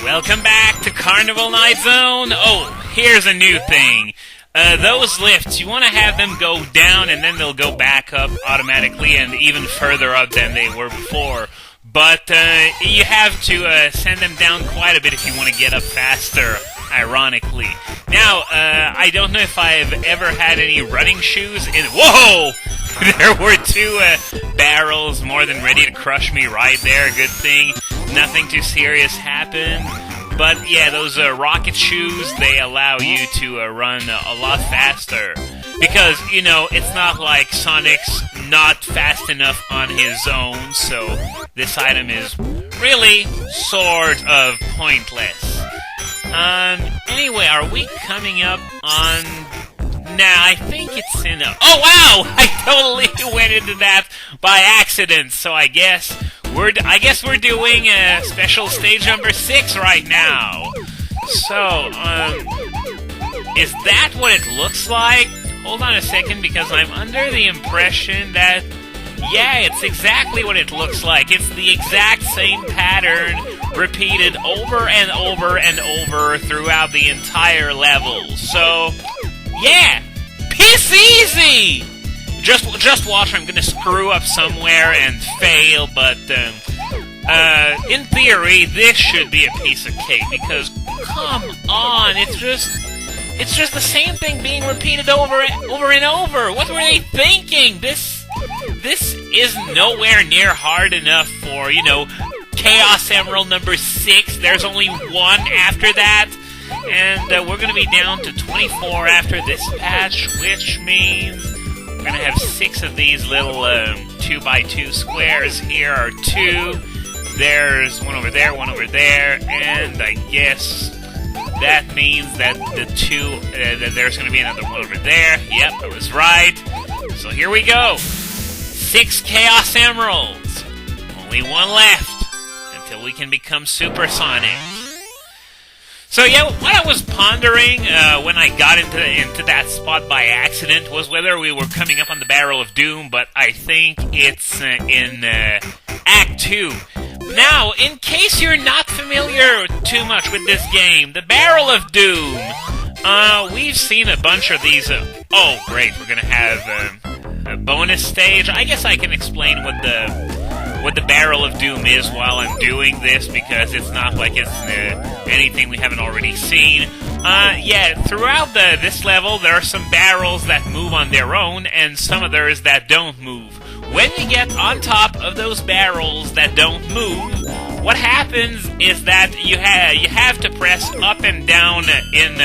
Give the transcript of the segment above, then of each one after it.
Welcome back to Carnival Night Zone. Oh, here's a new thing. Those lifts, you want to have them go down and then they'll go back up automatically and even further up than they were before. But you have to send them down quite a bit if you want to get up faster, ironically. Now, I don't know if I've ever had any running shoes in... Whoa! There were two barrels more than ready to crush me right there. Good thing nothing too serious happened. But yeah, those rocket shoes, they allow you to run a lot faster. Because, you know, it's not like Sonic's not fast enough on his own, so this item is really sort of pointless. Anyway, are we coming up on... Nah, I think it's in a... Oh, wow! I totally went into that by accident, so I guess we're doing special stage number 6 right now. So, is that what it looks like? Hold on a second, because I'm under the impression that, yeah, it's exactly what it looks like. It's the exact same pattern repeated over and over and over throughout the entire level. So, yeah, piss easy! Just watch, I'm gonna screw up somewhere and fail, but, in theory, this should be a piece of cake, because, come on, it's just the same thing being repeated over and over. What were they thinking? This is nowhere near hard enough for, you know, Chaos Emerald number 6. There's only one after that. And we're going to be down to 24 after this patch, which means we're going to have 6 of these little 2x2 squares. Here are 2. There's one over there, and I guess that means that that there's going to be another one over there. Yep, I was right. So here we go. 6 Chaos Emeralds. Only one left until we can become supersonic. So yeah, what I was pondering when I got into that spot by accident was whether we were coming up on the Barrel of Doom, but I think it's in Act 2. Now, in case you're not familiar too much with this game, the Barrel of Doom, we've seen a bunch of these. Oh, great! We're gonna have a bonus stage. I guess I can explain what the Barrel of Doom is while I'm doing this, because it's not like it's anything we haven't already seen. Yeah, throughout this level, there are some barrels that move on their own, and some others that don't move. When you get on top of those barrels that don't move, what happens is that you have to press up and down in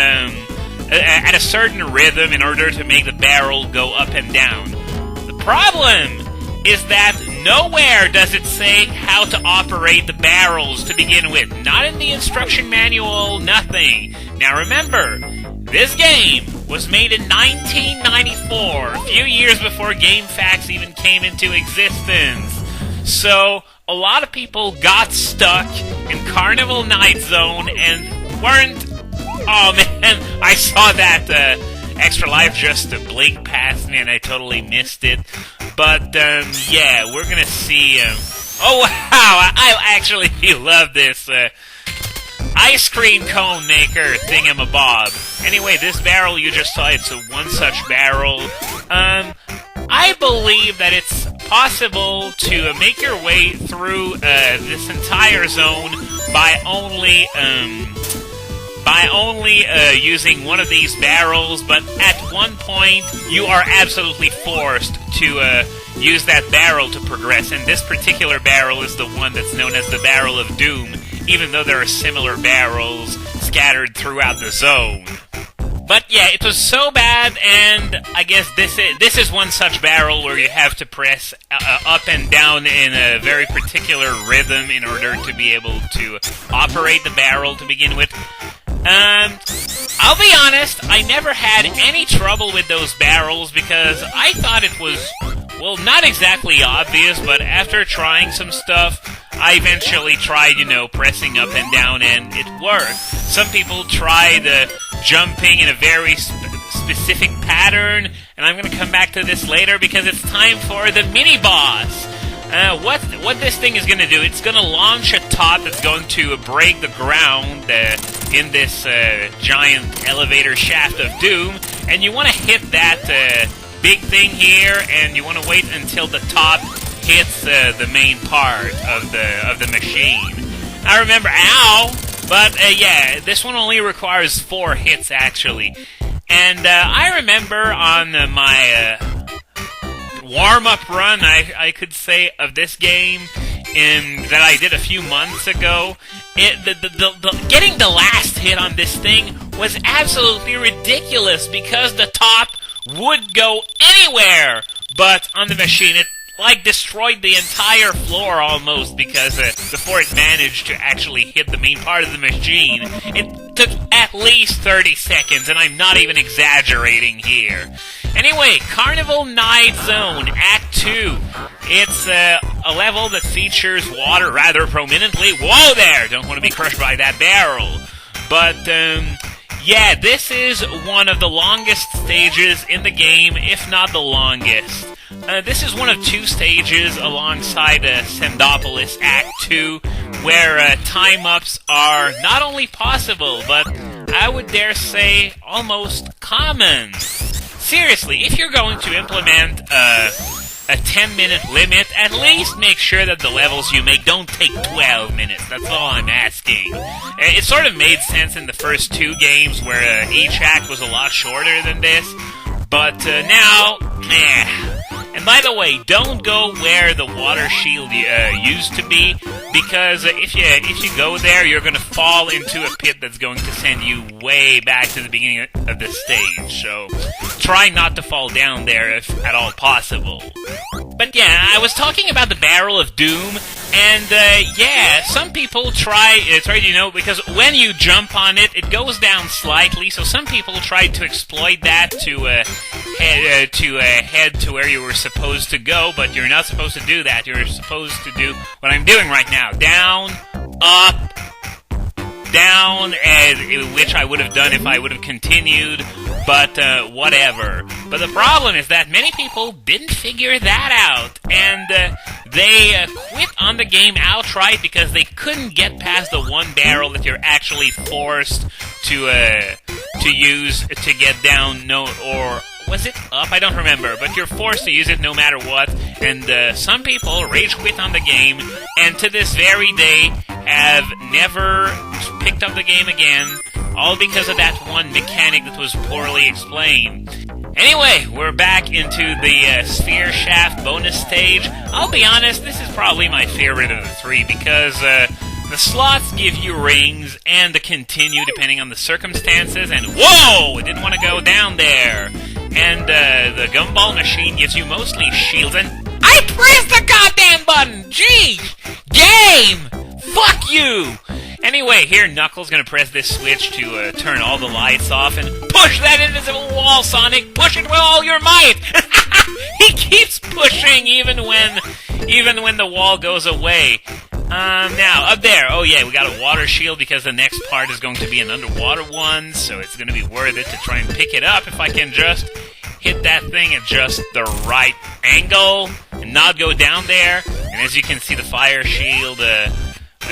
at a certain rhythm in order to make the barrel go up and down. The problem is that nowhere does it say how to operate the barrels to begin with. Not in the instruction manual, nothing. Now remember, this game was made in 1994, a few years before GameFAQs even came into existence. So, a lot of people got stuck in Carnival Night Zone and weren't... Oh man, I saw that extra life just blink past me and I totally missed it. But, yeah, we're gonna see... Oh wow, I actually love this ice cream cone maker thingamabob. Anyway, this barrel you just saw, it's one such barrel. I believe that it's possible to make your way through this entire zone by only using one of these barrels, but at one point you are absolutely forced to use that barrel to progress, and this particular barrel is the one that's known as the Barrel of Doom, even though there are similar barrels scattered throughout the zone. But yeah, it was so bad, and I guess this is one such barrel where you have to press up and down in a very particular rhythm in order to be able to operate the barrel to begin with. I'll be honest, I never had any trouble with those barrels because I thought it was, well, not exactly obvious, but after trying some stuff, I eventually tried, pressing up and down, and it worked. Some people tried jumping in a very specific pattern, and I'm going to come back to this later because it's time for the mini-boss. What this thing is going to do, it's going to launch a top that's going to break the ground in this giant elevator shaft of doom, and you want to hit that big thing here, and you want to wait until the top hits the main part of the machine. I remember, ow! But yeah, this one only requires 4 hits actually, and I remember on my warm-up run, I could say, of this game that I did a few months ago, getting the last hit on this thing was absolutely ridiculous because the top would go anywhere but on the machine. It destroyed the entire floor almost because before it managed to actually hit the main part of the machine. It took at least 30 seconds, and I'm not even exaggerating here. Anyway, Carnival Night Zone, Act 2. It's a level that features water rather prominently. Whoa there! Don't want to be crushed by that barrel. But, yeah, this is one of the longest stages in the game, if not the longest. This is one of 2 stages alongside Sendopolis Act 2, where time-ups are not only possible, but I would dare say almost common. Seriously, if you're going to implement a 10-minute limit, at least make sure that the levels you make don't take 12 minutes. That's all I'm asking. It sort of made sense in the first 2 games where each act was a lot shorter than this, but now, meh. And by the way, don't go where the water shield used to be, because if you go there, you're going to fall into a pit that's going to send you way back to the beginning of the stage. So try not to fall down there if at all possible. But yeah, I was talking about the Barrel of Doom, and yeah, some people try, because when you jump on it, it goes down slightly, so some people tried to exploit that to head to where you were supposed to go, but you're not supposed to do that. You're supposed to do what I'm doing right now. Down, up, down, which I would have done if I would have continued, but whatever. But the problem is that many people didn't figure that out, and they quit on the game outright because they couldn't get past the one barrel that you're actually forced to use to get down, or was it up? I don't remember, but you're forced to use it no matter what, and some people rage quit on the game, and to this very day have never picked up the game again, all because of that one mechanic that was poorly explained. Anyway, we're back into the Sphere Shaft bonus stage. I'll be honest, this is probably my favorite of the 3, because the slots give you rings, and the continue depending on the circumstances, and whoa! I didn't want to go down there. And the gumball machine gives you mostly shields, and I pressed the goddamn button! Jeez! Game! Fuck you! Anyway, here Knuckles gonna press this switch to turn all the lights off, and push that invisible wall, Sonic! Push it with all your might! He keeps pushing even when the wall goes away. Now, up there, oh yeah, we got a water shield because the next part is going to be an underwater one, so it's gonna be worth it to try and pick it up if I can just hit that thing at just the right angle and not go down there. And as you can see, the fire shield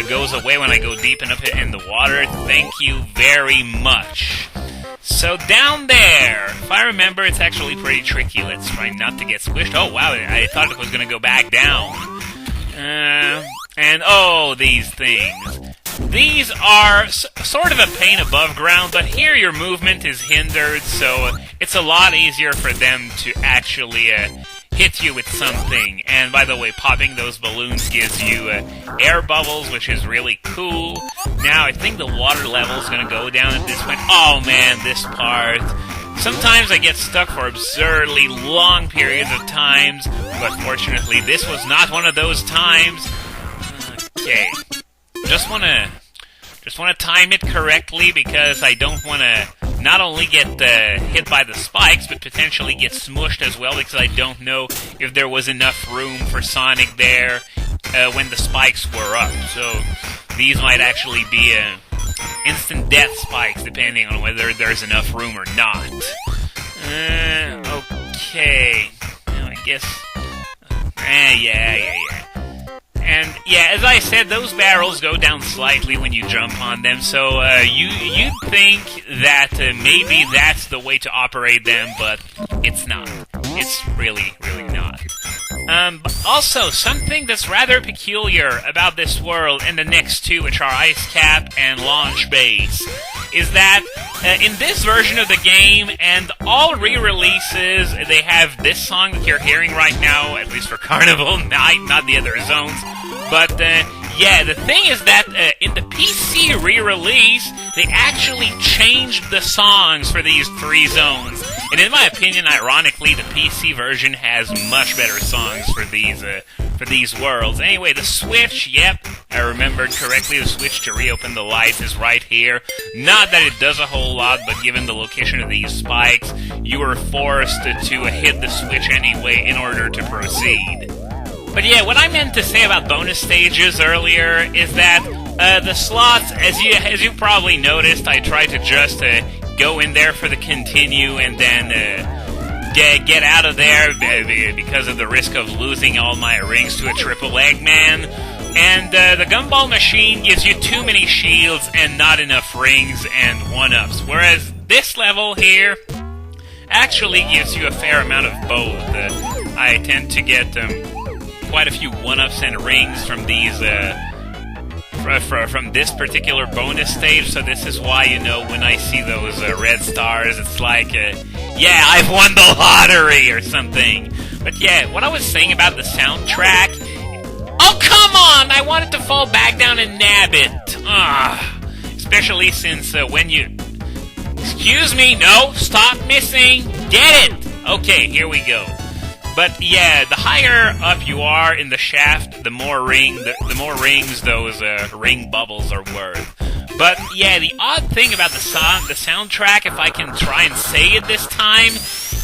goes away when I go deep enough in the water. Thank you very much. So down there, if I remember, it's actually pretty tricky. Let's try not to get squished. Oh wow, I thought it was gonna go back down. And oh, these things. These are sort of a pain above ground, but here your movement is hindered, so it's a lot easier for them to actually hit you with something. And by the way, popping those balloons gives you air bubbles, which is really cool. Now, I think the water level is going to go down at this point. Oh man, this part. Sometimes I get stuck for absurdly long periods of times, but fortunately this was not one of those times. Okay. Just wanna time it correctly because I don't wanna not only get hit by the spikes, but potentially get smushed as well, because I don't know if there was enough room for Sonic there when the spikes were up. So these might actually be instant death spikes, depending on whether there's enough room or not. Okay. Now I guess. Yeah. And yeah, as I said, those barrels go down slightly when you jump on them, so you'd think that maybe that's the way to operate them, but it's not. It's really, really not. But also, something that's rather peculiar about this world and the next two, which are Ice Cap and Launch Base, is that in this version of the game, and all re-releases, they have this song that you're hearing right now, at least for Carnival Night, not the other zones. But, yeah, the thing is that in the PC re-release, they actually changed the songs for these three zones. And in my opinion, ironically, the PC version has much better songs for these worlds. Anyway, the switch, yep, I remembered correctly, the switch to reopen the lights is right here. Not that it does a whole lot, but given the location of these spikes, you were forced to hit the switch anyway in order to proceed. But yeah, what I meant to say about bonus stages earlier is that the slots, as you probably noticed, I tried to just go in there for the continue and then get out of there because of the risk of losing all my rings to a triple Eggman. And the gumball machine gives you too many shields and not enough rings and 1-ups, whereas this level here actually gives you a fair amount of both. I tend to get quite a few 1-ups and rings from these from this particular bonus stage, so this is why, you know, when I see those red stars, it's like, yeah, I've won the lottery or something. But yeah, what I was saying about the soundtrack, oh, come on! I wanted to fall back down and nab it. Especially since when you... Excuse me, no, stop missing, get it! Okay, here we go. But yeah, the higher up you are in the shaft, the more rings those ring bubbles are worth. But yeah, the odd thing about the soundtrack, if I can try and say it this time,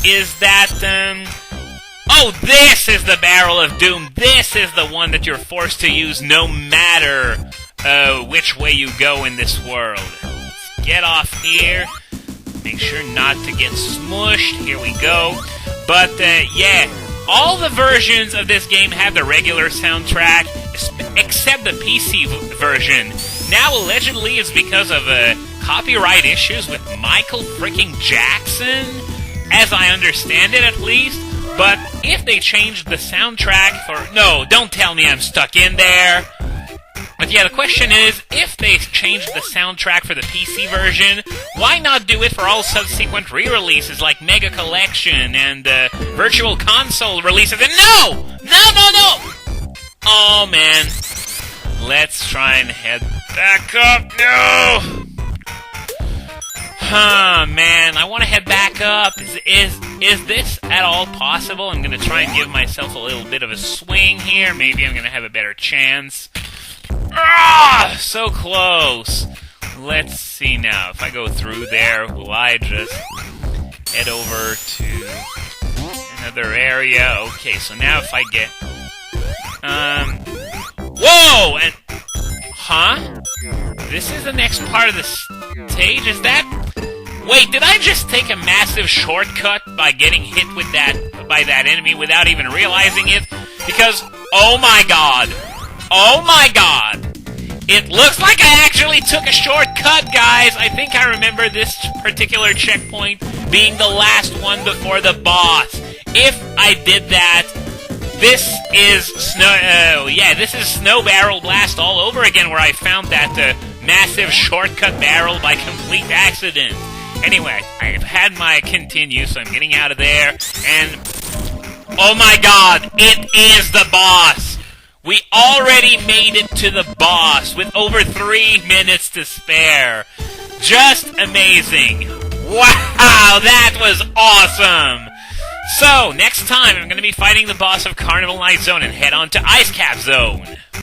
is that oh, this is the Barrel of Doom. This is the one that you're forced to use no matter which way you go in this world. Let's get off here. Make sure not to get smushed. Here we go. But yeah, all the versions of this game have the regular soundtrack, except the PC version. Now, allegedly, it's because of copyright issues with Michael freaking Jackson, as I understand it, at least. But if they changed the soundtrack for... No, don't tell me I'm stuck in there. But yeah, the question is, if they changed the soundtrack for the PC version, why not do it for all subsequent re-releases like Mega Collection and Virtual Console releases? And no! No! Oh, man. Let's try and head back up. No! Man, I want to head back up. Is this at all possible? I'm going to try and give myself a little bit of a swing here. Maybe I'm going to have a better chance. Ah, so close. Let's see now. If I go through there, will I just head over to another area? Okay, so now if I get... Whoa! And... Huh? This is the next part of the stage? Is that... Wait, did I just take a massive shortcut by getting hit with by that enemy without even realizing it? Because, oh my god! Oh my god! It looks like I actually took a shortcut, guys! I think I remember this particular checkpoint being the last one before the boss. If I did that, this is this is Snow Barrel Blast all over again, where I found that massive shortcut barrel by complete accident. Anyway, I've had my continue, so I'm getting out of there, and... Oh my god! It is the boss! We already made it to the boss with over 3 minutes to spare. Just amazing. Wow, that was awesome. So, next time I'm going to be fighting the boss of Carnival Night Zone and head on to Ice Cap Zone.